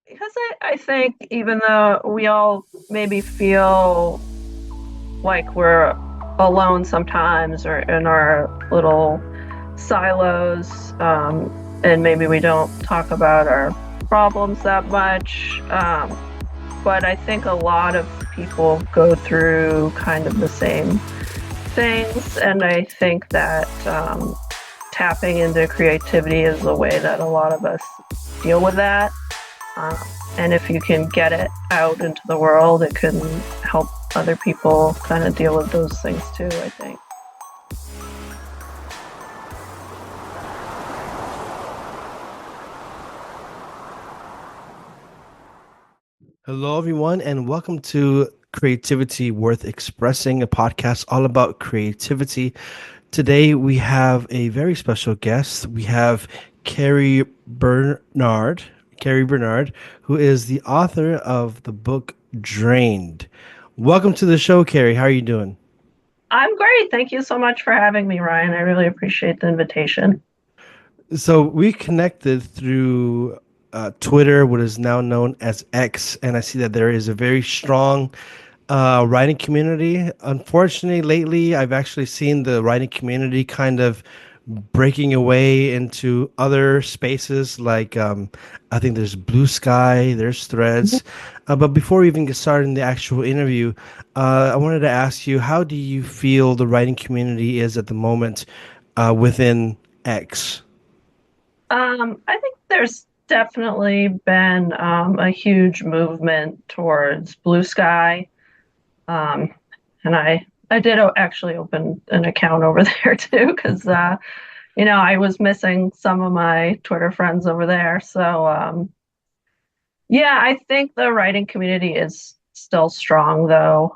Because I think even though we all maybe feel like we're alone sometimes or in our little silos, and maybe we don't talk about our problems that much. But I think a lot of people go through kind of the same things, and I think that tapping into creativity is the way that a lot of us deal with that. Um, and if you can get it out into the world, it can help other people kind of deal with those things too, I think. Hello, everyone, and welcome to Creativity Worth Expressing, a podcast all about creativity. Today, we have a very special guest. We have Carrie Bernard, Carrie Bernard, who is the author of the book Drained. Welcome to the show, Carrie. How are you doing? I'm great. Thank you so much for having me, Ryan. I really appreciate the invitation. So we connected through Twitter, what is now known as X, and I see that there is a very strong writing community. Unfortunately, lately I've actually seen the writing community kind of breaking away into other spaces like I think there's Blue Sky, there's Threads. But before we even get started in the actual interview, I wanted to ask you, how do you feel the writing community is at the moment within X? I think there's definitely been a huge movement towards blue sky. Um, and I did actually open an account over there too, because I was missing some of my Twitter friends over there. So yeah, I think the writing community is still strong though.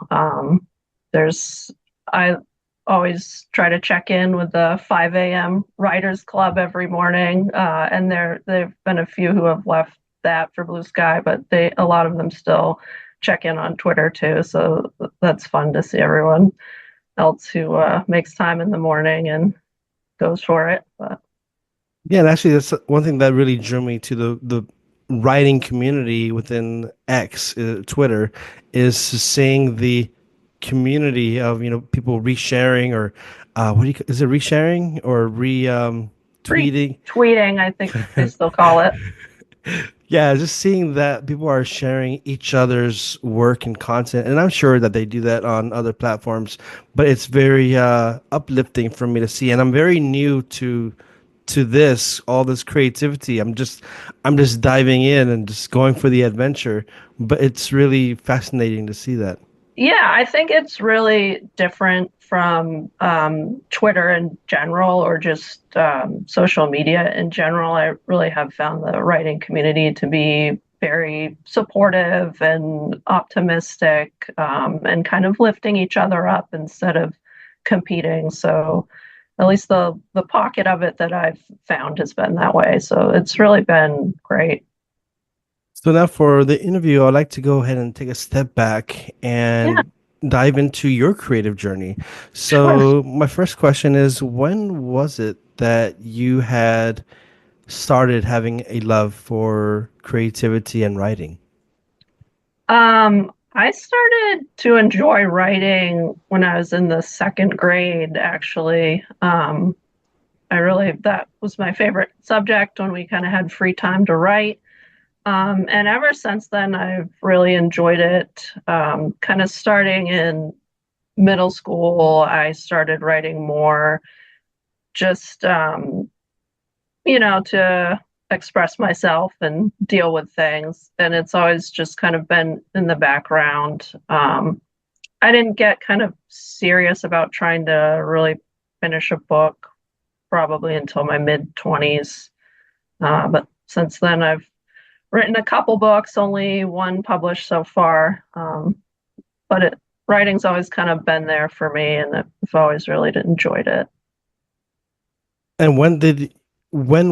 There's I always try to check in with the 5 a.m. Writers Club every morning, and there've been a few who have left that for Blue Sky, but a lot of them still check in on Twitter too. So that's fun to see everyone else who makes time in the morning and goes for it. But Yeah, and actually, that's one thing that really drew me to the writing community within X, Twitter, is seeing the community of people resharing or what do is it resharing or re tweeting? retweeting, I think they still call it. Yeah, just seeing that people are sharing each other's work and content, and I'm sure that they do that on other platforms, but it's very uplifting for me to see, and I'm very new to this all this creativity. I'm just diving in and just going for the adventure, but it's really fascinating to see that. Yeah, I think it's really different from Twitter in general or just social media in general. I really have found the writing community to be very supportive and optimistic, and kind of lifting each other up instead of competing. So at least the pocket of it that I've found has been that way. So it's really been great. So now for the interview, I'd like to go ahead and take a step back Yeah, and dive into your creative journey. sure. So my first question is, when was it that you had started having a love for creativity and writing? I started to enjoy writing when I was in the second grade, actually. That was my favorite subject when we kind of had free time to write. And ever since then, I've really enjoyed it. Kind of starting in middle school, I started writing more just, to express myself and deal with things. And it's always just kind of been in the background. I didn't get kind of serious about trying to really finish a book probably until my mid 20s. But since then, I've written a couple books, only one published so far. But writing's always kind of been there for me, and I've always really enjoyed it. And when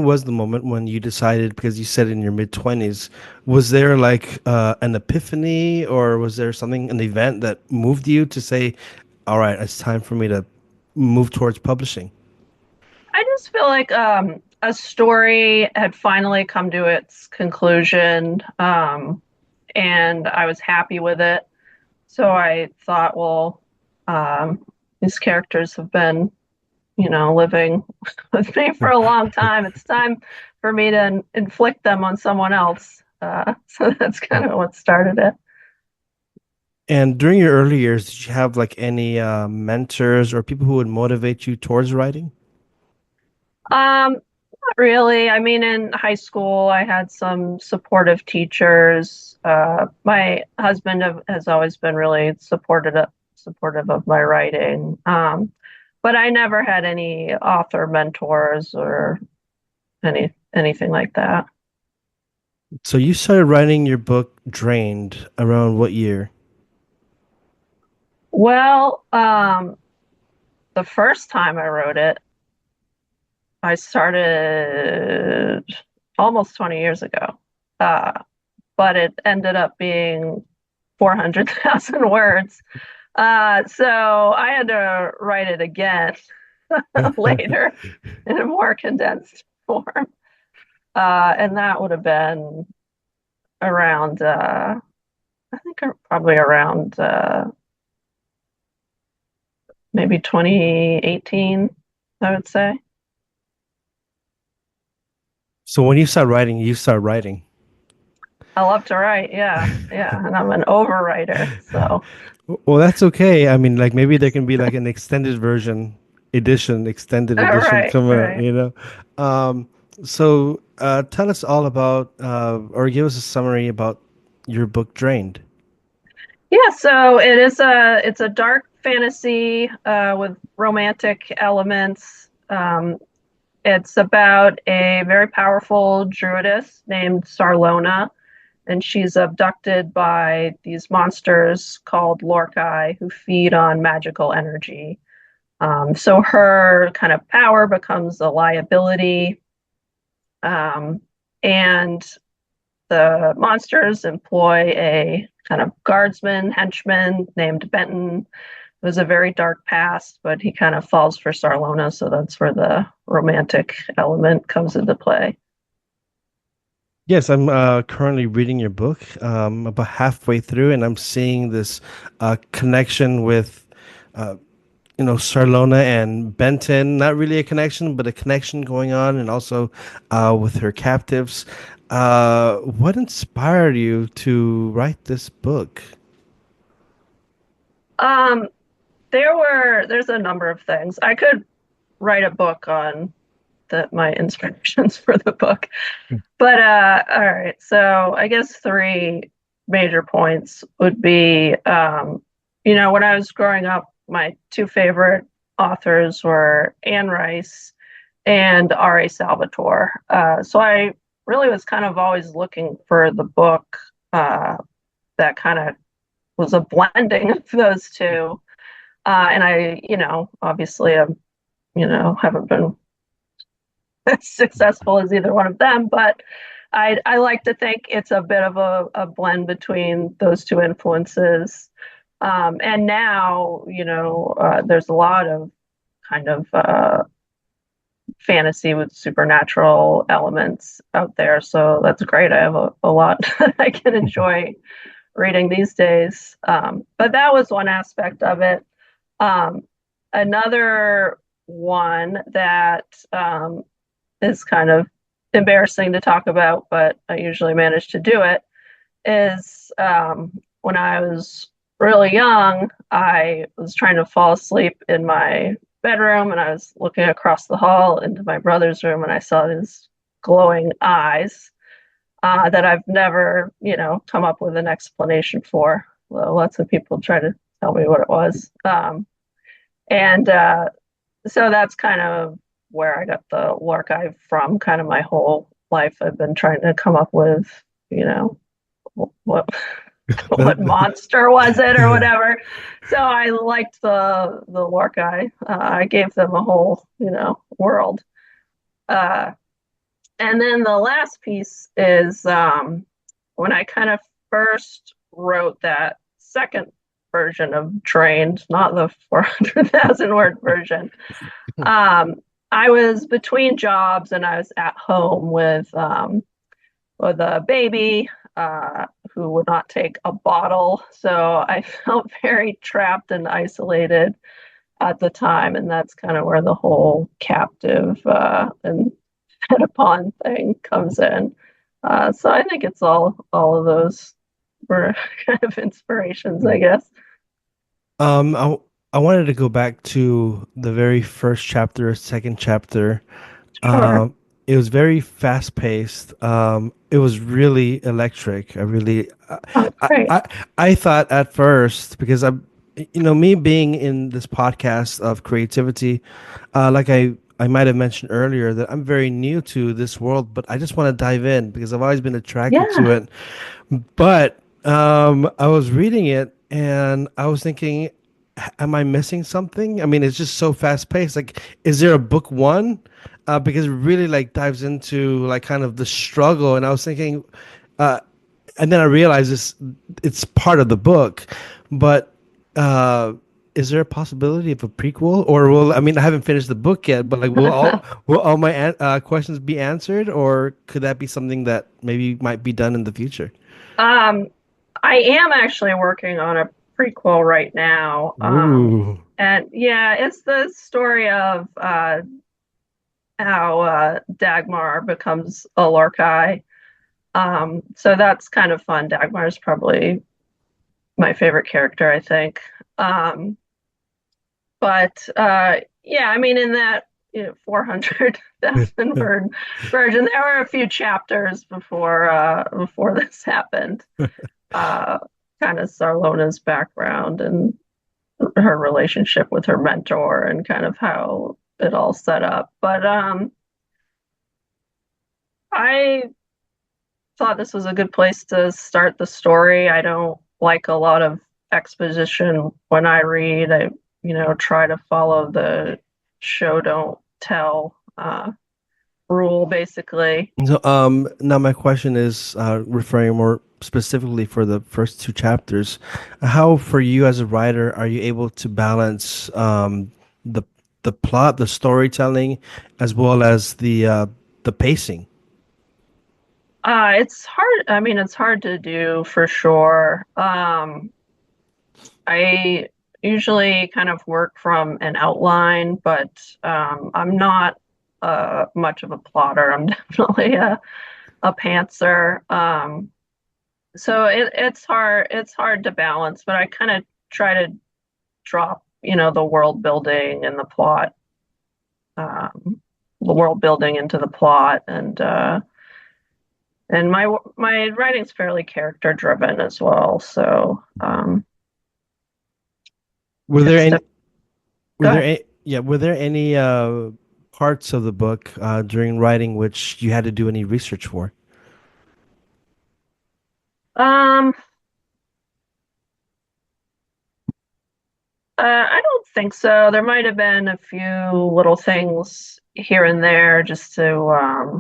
was the moment when you decided, because you said in your mid 20s, was there like an epiphany or was there something, an event that moved you to say, all right, it's time for me to move towards publishing? I just feel like a story had finally come to its conclusion, and I was happy with it. So I thought, well, um, these characters have been, living with me for a long time. It's time for me to inflict them on someone else. So that's kind of what started it. And during your early years, did you have like any mentors or people who would motivate you towards writing? Not really. I mean, in high school, I had some supportive teachers. My husband has always been really supportive of my writing. But I never had any author mentors or anything like that. So you started writing your book Drained around what year? Well, the first time I wrote it, I started almost 20 years ago. Uh, but it ended up being 400,000 words. So I had to write it again later in a more condensed form. And that would have been around, I think probably around maybe 2018, I would say. So when you start writing. I love to write. Yeah. Yeah. And I'm an overwriter. So, Well, that's okay. I mean, like maybe there can be like an extended edition right, come out, right. Um, so tell us all about or give us a summary about your book Drained. Yeah, so it's a dark fantasy with romantic elements. It's about a very powerful druidess named Sarlona, and she's abducted by these monsters called Lorkai who feed on magical energy. So her kind of power becomes a liability, um, and the monsters employ a kind of guardsman, henchman named Benton. It was a very dark past, but he kind of falls for Sarlona, so that's where the romantic element comes into play. Yes, I'm currently reading your book, about halfway through, and I'm seeing this connection with uh, Sarlona and Benton. Not really a connection, but a connection going on, and also with her captives. What inspired you to write this book? Um, there's a number of things. I could write a book on my inspirations for the book. But all right, so I guess three major points would be, when I was growing up, my two favorite authors were Anne Rice and R.A. Salvatore. So I really was kind of always looking for the book uh, that kind of was a blending of those two. And I, obviously, haven't been as successful as either one of them, but I like to think it's a bit of a blend between those two influences. And now, there's a lot of kind of fantasy with supernatural elements out there. So that's great. I have a lot I can enjoy reading these days. But that was one aspect of it. Um, Another one that is kind of embarrassing to talk about, but I usually manage to do it, is when I was really young, I was trying to fall asleep in my bedroom and I was looking across the hall into my brother's room and I saw his glowing eyes that I've never, come up with an explanation for. Well, lots of people try to tell me what it was. And so that's kind of where I got the Lorkai from. Kind of my whole life, I've been trying to come up with, you know, what what monster was it or whatever. So I liked the Lorkai. I gave them a whole, world. Uh, and then the last piece is when I kind of first wrote that second version of Drained, not the 400,000 word version. Um, I was between jobs and I was at home with a baby who would not take a bottle. So I felt very trapped and isolated at the time, and that's kind of where the whole captive and fed upon thing comes in. So I think it's all of those were kind of inspirations, I guess. Um, I, I wanted to go back to the very first chapter, second chapter. Sure. Um, it was very fast paced. It was really electric. Oh, I, great. I, I thought at first because me being in this podcast of creativity, like I might have mentioned earlier that I'm very new to this world, but I just want to dive in because I've always been attracted to Yeah. it. But I was reading it and I was thinking, am I missing something? I mean, it's just so fast paced. Like, is there a book one? Because it really like dives into like kind of the struggle. And I was thinking, uh, and then I realized it's part of the book, but uh, is there a possibility of a prequel? Or will I mean I haven't finished the book yet, but like will all my questions be answered, or could that be something that maybe might be done in the future? Um, I am actually working on a prequel right now. Ooh. And yeah, it's the story of how Dagmar becomes a Lorkai. So that's kind of fun. Dagmar is probably my favorite character, I think. Um, but yeah, I mean, in that 400,000 word version, there were a few chapters before this happened. Uh, Kind of Sarlona's background and her relationship with her mentor and kind of how it all set up. But I thought this was a good place to start the story. I don't like a lot of exposition when I read. I, try to follow the show don't tell rule basically. So, now my question is referring more specifically for the first two chapters. How, for you as a writer, are you able to balance the the plot, the storytelling, as well as the pacing? It's hard. I mean, it's hard to do for sure. I usually kind of work from an outline, but I'm not much of a plotter. I'm definitely a pantser. So it's hard. It's hard to balance, but I kind of try to drop, the world building and the world building into the plot, and my writing's fairly character driven as well. So Were there it's any? Were go there ahead. any? Yeah. Were there any parts of the book during writing which you had to do any research for? Um, I don't think so. There might have been a few little things here and there just uh,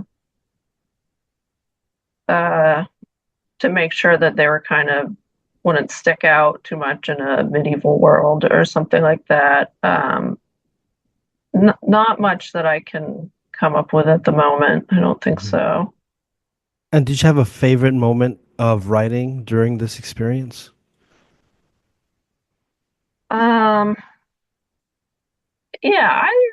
to make sure that they were kind of wouldn't stick out too much in a medieval world or something like that. Not much that I can come up with at the moment. I don't think Mhm. so. And did you have a favorite moment of writing during this experience? Um, yeah, I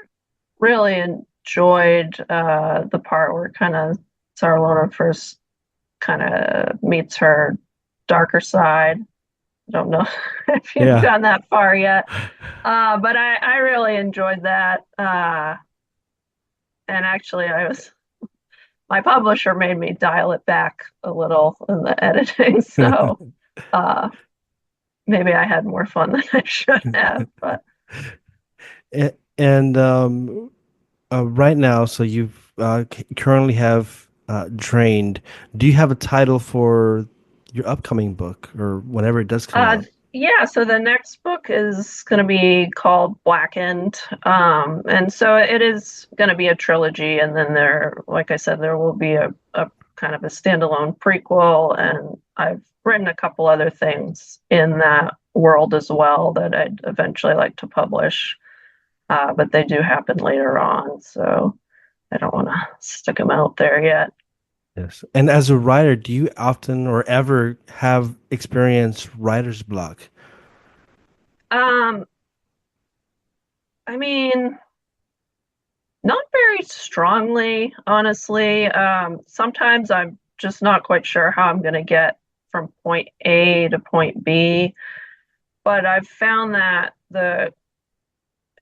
really enjoyed the part where kind of Sarlona first kind of meets her darker side. I don't know if you've Yeah. gone that far yet, but I really enjoyed that. And actually, my publisher made me dial it back a little in the editing, so uh, maybe I had more fun than I should have. But And right now, so you've currently have Drained. Do you have a title for your upcoming book or whenever it does come uh, out? yeah, so the next book is going to be called Blackened, and so it is going to be a trilogy, and then like I said, there will be a kind of a standalone prequel, and I've written a couple other things in that world as well that I'd eventually like to publish. but they do happen later on. So I don't want to stick them out there yet. Yes. And as a writer, do you often or ever have experienced writer's block? Um, I mean, not very strongly, honestly. Sometimes I'm just not quite sure how I'm going to get from point A to point B, but I've found that the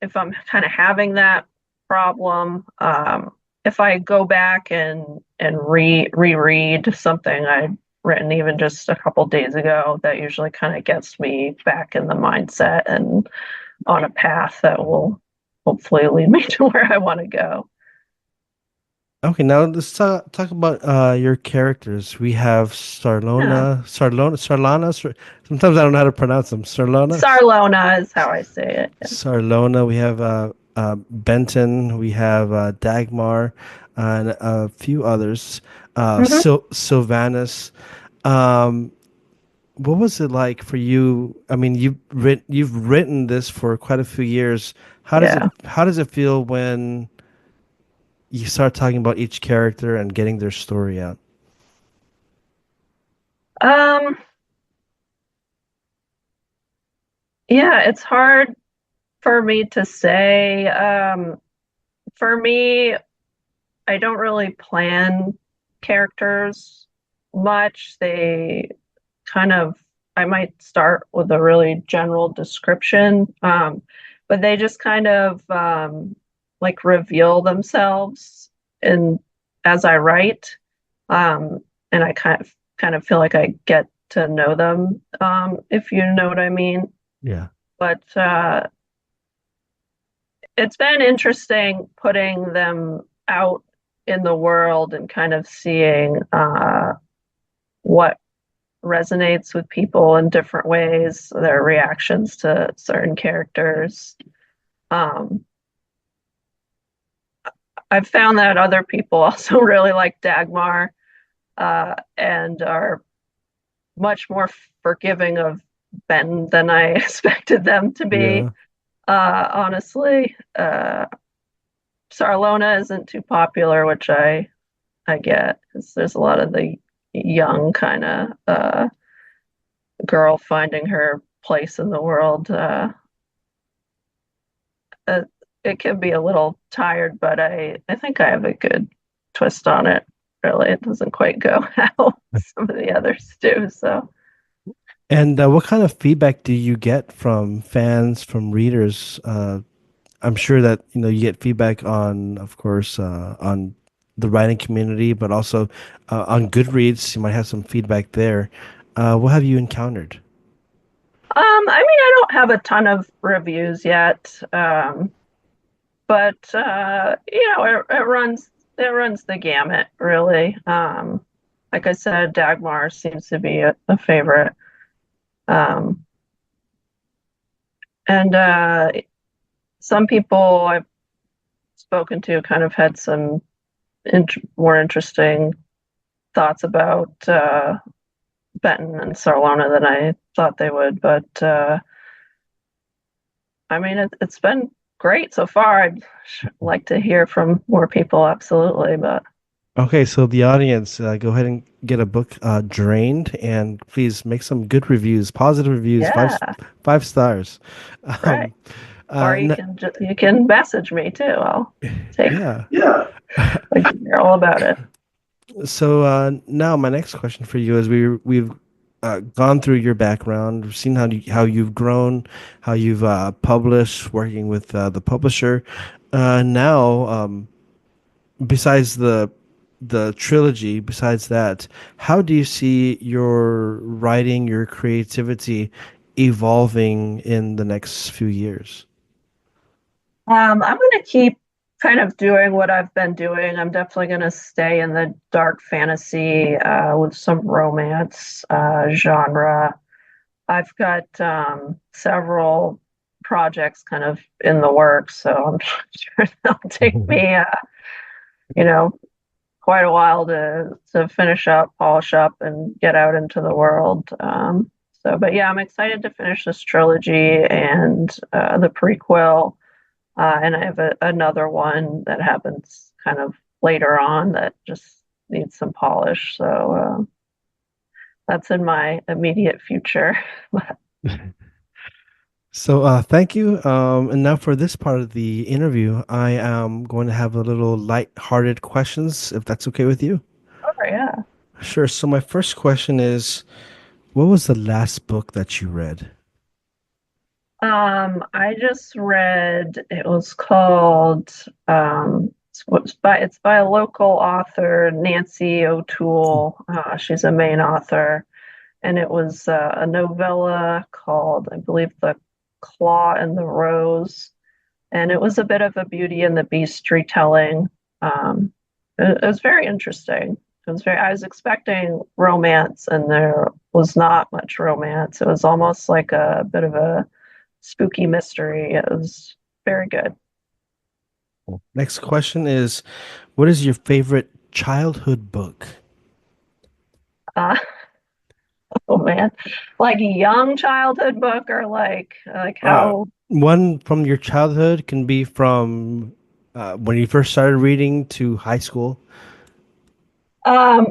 if I'm kind of having that problem, if I go back and reread something I'd written even just a couple days ago, that usually kind of gets me back in the mindset and on a path that will hopefully lead me to where I want to go. Okay, now let's talk about your characters. We have Yeah. Sometimes I don't know how to pronounce them. Sarlona, Sarlona is how I say it. Yeah. Sarlona. We have Benton. We have Dagmar, and a few others. Hmm. Sylvanus. Um, what was it like for you? I mean, you've written this for quite a few years. Yeah. How does it feel when you start talking about each character and getting their story out? Um, yeah, it's hard for me to say. For me, I don't really plan characters much. They kind of, I might start with a really general description, but they just kind of like reveal themselves in as I write, um, and I kind of feel like I get to know them, if you know what I mean. Yeah. But it's been interesting putting them out in the world and kind of seeing what resonates with people in different ways, their reactions to certain characters. Um, I've found that other people also really like Dagmar, and are much more forgiving of Ben than I expected them to be. Yeah. Honestly, Sarlona isn't too popular, which I get because there's a lot of the young kind of girl finding her place in the world. Uh, it can be a little tired, but I think I have a good twist on it. Really, it doesn't quite go how some of the others do. So, And what kind of feedback do you get from fans, from readers? I'm sure that you get feedback on, of course, on the writing community, but also on Goodreads. You might have some feedback there. What have you encountered? I mean, I don't have a ton of reviews yet, but it runs the gamut, really. Like I said, Dagmar seems to be a favorite. Um, and some people I've spoken to kind of had some more interesting thoughts about Benton and Sarlona than I thought they would. But I mean, it's been great so far. I'd like to hear from more people, absolutely. But Okay, so the audience, go ahead and get a book, Drained, and please make some good reviews, positive reviews, yeah, 5 stars. right. Um, Or n you can message me too. I'll take yeah. like hear all about it. So now my next question for you is we've gone through your background, we've seen how you've grown, how you've published, working with the publisher. Now, besides the trilogy, besides that, how do you see your writing, your creativity evolving in the next few years? I'm going to keep kind of doing what I've been doing. I'm definitely going to stay in the dark fantasy with some romance genre. I've got several projects kind of in the works, so I'm sure they'll take me, you know, quite a while to finish up, polish up, and get out into the world. But yeah, I'm excited to finish this trilogy and the prequel. And I have another one that happens kind of later on that just needs some polish. So that's in my immediate future. So, thank you. And now for this part of the interview, I am going to have a little light-hearted questions, if that's okay with you. Oh, yeah. Sure. So, my first question is, what was the last book that you read? I just read, it was called, it's by a local author, Nancy O'Toole. She's a main author, and it was a novella called, I believe, The Claw and the Rose. And it was a bit of a Beauty and the Beast retelling. It was very interesting. I was expecting romance, and there was not much romance. It was almost like a bit of a spooky mystery. It was very good. Next question is, what is your favorite childhood book? Uh, oh man, like a young childhood book, or like Uh, how? One from your childhood can be from when you first started reading to high school. Um,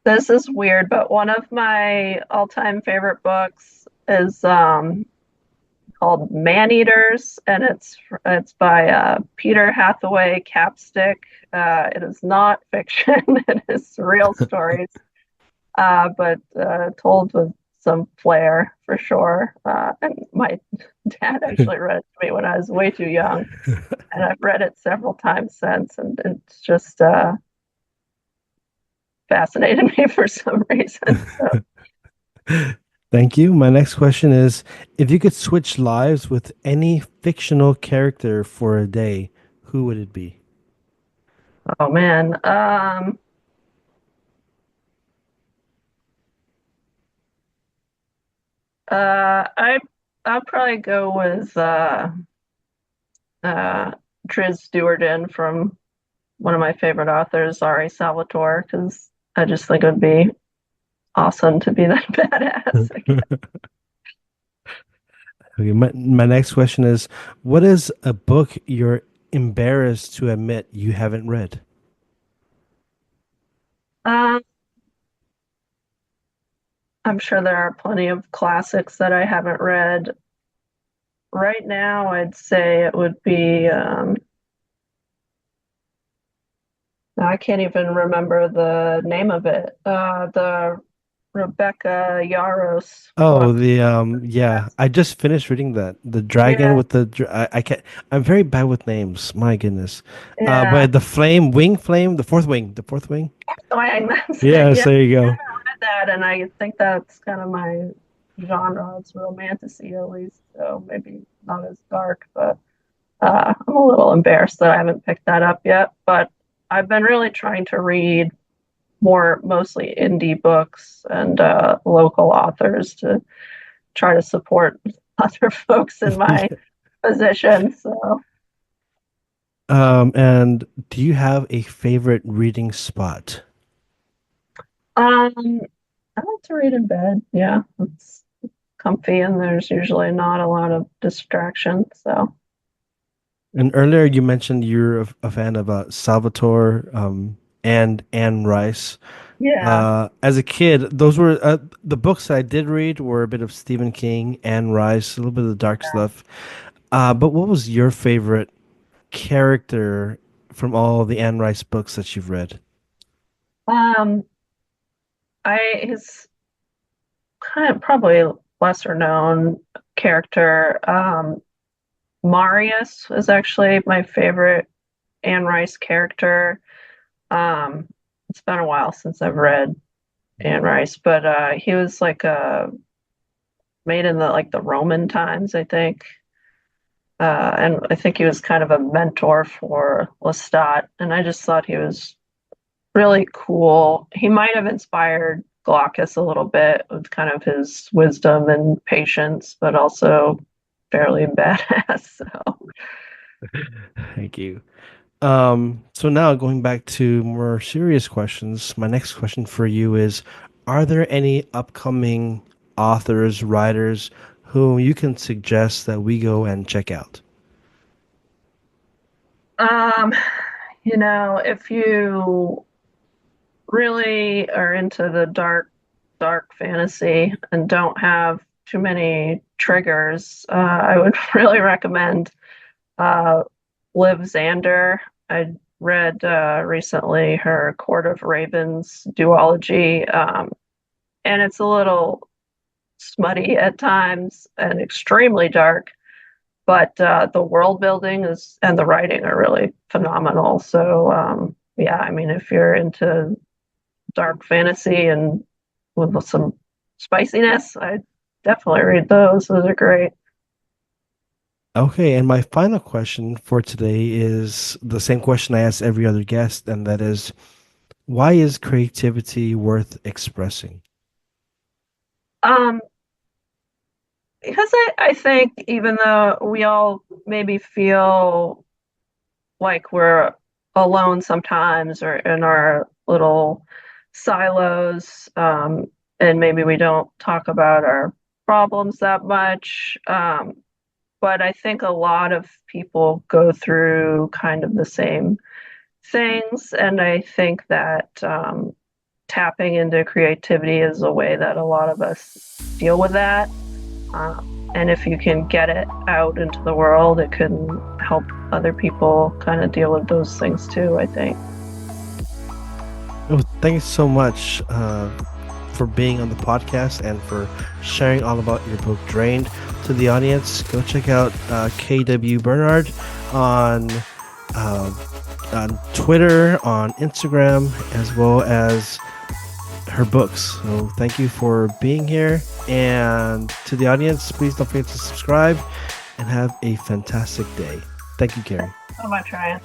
this is weird, but one of my all-time favorite books is called Maneaters, and it's by Peter Hathaway Capstick. It is not fiction; it is real stories, but told with some flair for sure. And my dad actually read it to me when I was way too young, and I've read it several times since, and it's just fascinated me for some reason. So, Thank you. My next question is, if you could switch lives with any fictional character for a day, who would it be? oh man, I I'll probably go with uh, Triz Stewardin from one of my favorite authors, Ari Salvatore, because I just think it would be awesome to be that badass. Okay, my next question is, what is a book you're embarrassed to admit you haven't read? Um, I'm sure there are plenty of classics that I haven't read. Right now, I'd say it would be, I can't even remember the name of it. The Rebecca Yaros Oh, book. the yeah, I just finished reading that. The dragon Yeah, with the I can't. I'm very bad with names. My goodness. yeah. But the flame, wing flame, the fourth wing. Swang, that's it. Yes, Yeah, there you go. I read that, and I think that's kind of my genre. It's romantasy, at least, so maybe not as dark, but I'm a little embarrassed that I haven't picked that up yet. But I've been really trying to read more mostly indie books and local authors to try to support other folks in my position. So, And do you have a favorite reading spot? um, I like to read in bed. Yeah, it's comfy, and there's usually not a lot of distraction. So, And earlier you mentioned you're a fan of Salvatore and Anne Rice. yeah. As a kid, those were the books that I did read were a bit of Stephen King, Anne Rice, a little bit of the dark stuff. But what was your favorite character from all the Anne Rice books that you've read? Um, his kind of probably lesser known character, Marius is actually my favorite Anne Rice character. Um, it's been a while since I've read Anne Rice, but he was like made in the Roman times, I think. And I think he was kind of a mentor for Lestat, and I just thought he was really cool. He might have inspired Glaucus a little bit with kind of his wisdom and patience, but also fairly badass. So, Thank you. So now going back to more serious questions, my next question for you is, are there any upcoming authors, writers who you can suggest that we go and check out? Um, if you really are into the dark fantasy and don't have too many triggers, I would really recommend uh, Liv Zander. I read recently her Court of Ravens duology, and it's a little smutty at times and extremely dark, but the world building is and the writing are really phenomenal. So yeah, I mean, if you're into dark fantasy and with some spiciness, I definitely read those. Those are great. Okay, and my final question for today is the same question I ask every other guest, and that is, why is creativity worth expressing? Um, because I think even though we all maybe feel like we're alone sometimes or in our little silos, and maybe we don't talk about our problems that much. But I think a lot of people go through kind of the same things, and I think that tapping into creativity is a way that a lot of us deal with that. And if you can get it out into the world, it can help other people kind of deal with those things too, I think. Oh, thanks so much for being on the podcast and for sharing all about your book, Drained. To the audience, go check out KW Bernard on uh, on Twitter, on Instagram, as well as her books. So thank you for being here. And to the audience, please don't forget to subscribe and have a fantastic day. Thank you, Carrie. So much, Ryan.